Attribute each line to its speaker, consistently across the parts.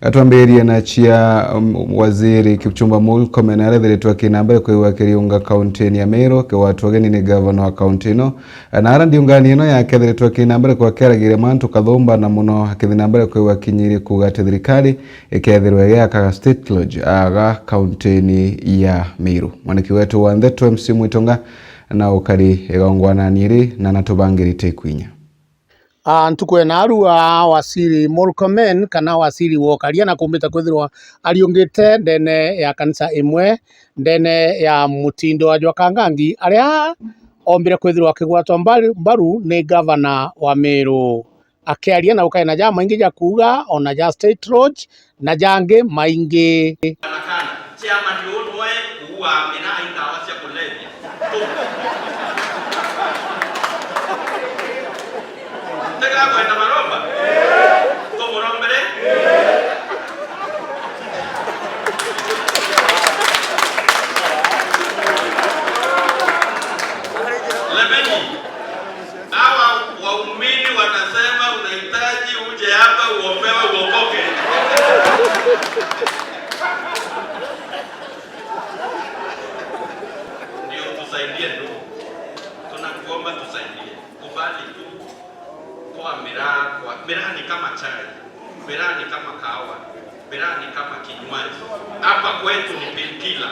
Speaker 1: Atuambirie na chia waziri Kipchumba Murkomen arethiritwe kinambere kwiwa kiriunga kaunti ya Meru ke watu wageni ni governor wa kaunti no na arandi ungani ino yake thiritwe kinambere kwa keragire mantu kathumba na muno akithinambere kwiwa kinyiri kugate thirikari ikethirwe yaka State Lodge aga kaunti ya Meru. Mwaniki wetu wa Ndeto MC Mwitonga na ukari igongwana niri na natubangiri tekwinya
Speaker 2: ntukwe narua wasiri Murkomen kana wasiri wokaria na kumbita kwithirwa ariungite ndene ya kanisa imwe ndene ya Mutindo wa Jwakangangi aria ombire kwithirwa kigwatwa mbaru ni governor wa Meru akiaria na ukae na ja maingi ja kuga ona ja State Lodge na jange maingi
Speaker 3: chairman yonwe kuwa mina indawa cia kulevya tega kwenda maromba to morombere lemeni hawa waumini wanasema unahitaji uje hapa uombewe uokoke. Ndio tusaidie ndugu, tunakuomba tusaidie, kubali tu kwa miraa ni kama chai, miraa ni kama kahawa, miraa ni kama kinywaji. Hapa kwetu ni painkiller.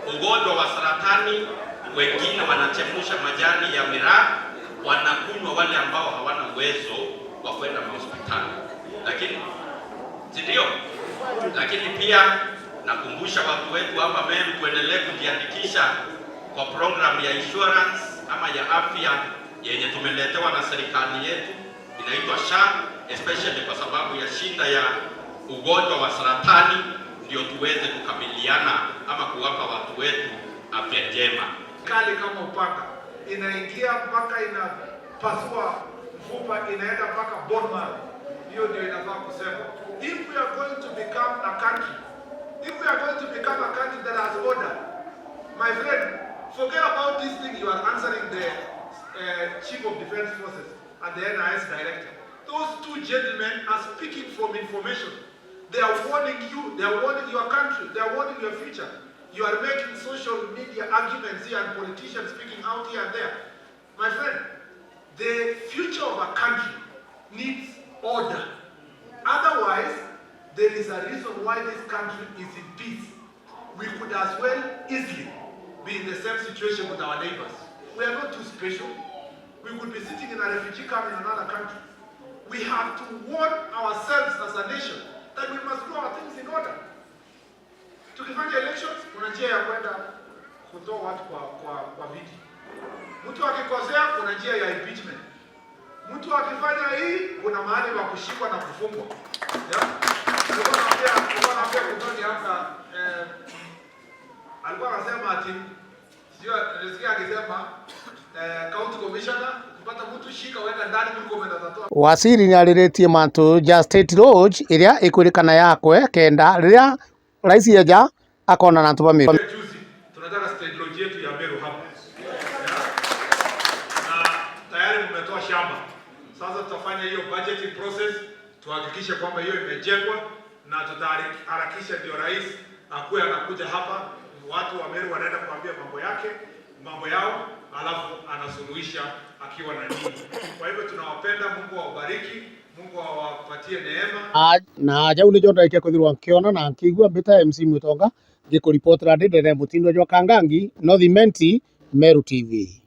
Speaker 3: Ugonjwa wa saratani, wengine wanachemsha majani ya miraa wanakunywa, wale ambao hawana uwezo wa kwenda hospitali. Lakini pia nakumbusha watu wetu hapa Meru tuendelee kujiandikisha kwa program ya insurance ama ya afya yenye tumeletewa na serikali yetu inaitwa SHA, especially kwa sababu ya shida ya ugonjwa wa saratani, ndio tuweze kukabiliana ama kuwapa watu wetu afya njema.
Speaker 4: Kali kama upanga inaingia mpaka inapasua mfupa, inaenda mpaka bone marrow. Hiyo ndio inafaa kusema. If we are going to become a country, that has order, my friend, forget about this thing you are answering the Chief of Defense Forces and the NIS Director. Those two gentlemen are speaking from information. They are warning you, they are warning your country, they are warning your future. You are making social media arguments here and politicians speaking out here and there. My friend, the future of a country needs order. Otherwise, there is a reason why this country is in peace. We could as well easily be in the same situation with our neighbors. We are not too special. We could be sitting in a refugee camp in another country. We have to warn ourselves as a nation that we must do our things in order. Tukifanya elections, kuna njia ya kwenda kutoa watu kwa viti. Mtu akikosea kuna njia ya impeachment. Mtu akifanya hii kuna mahali pa kushikwa na kufungwa. Alikuwa anapea kutoni hapa alikuwa anasema ati sio nilisikia akisema county commissioner kupata mtu shika wenda ndani kuliko umetatoa.
Speaker 2: Wasiri ni ariretie mantu ja State Lodge iria ikwirikana yakwe kenda riria rais yaja akona na ntuba Meru.
Speaker 4: Tunataka State Lodge yetu ya Meru hapa. Na tayari mmetoa shamba. Sasa tutafanya hiyo budgeting process tuhakikishe kwamba hiyo imejengwa na tutaharakisha ndio rais akuwe anakuja hapa, watu wa Meru wanaenda kuambia mambo yao, alafu anasuluhisha akiwa na nini. Kwa hivyo tunawapenda, Mungu awabariki, Mungu awapatie neema.
Speaker 2: Na jau ni jonda ikia kuthirwa kiona na kigwa mbita MC Mwitonga gikuripotera ndende Mutindo wa Jwakangangi North Menti Meru TV.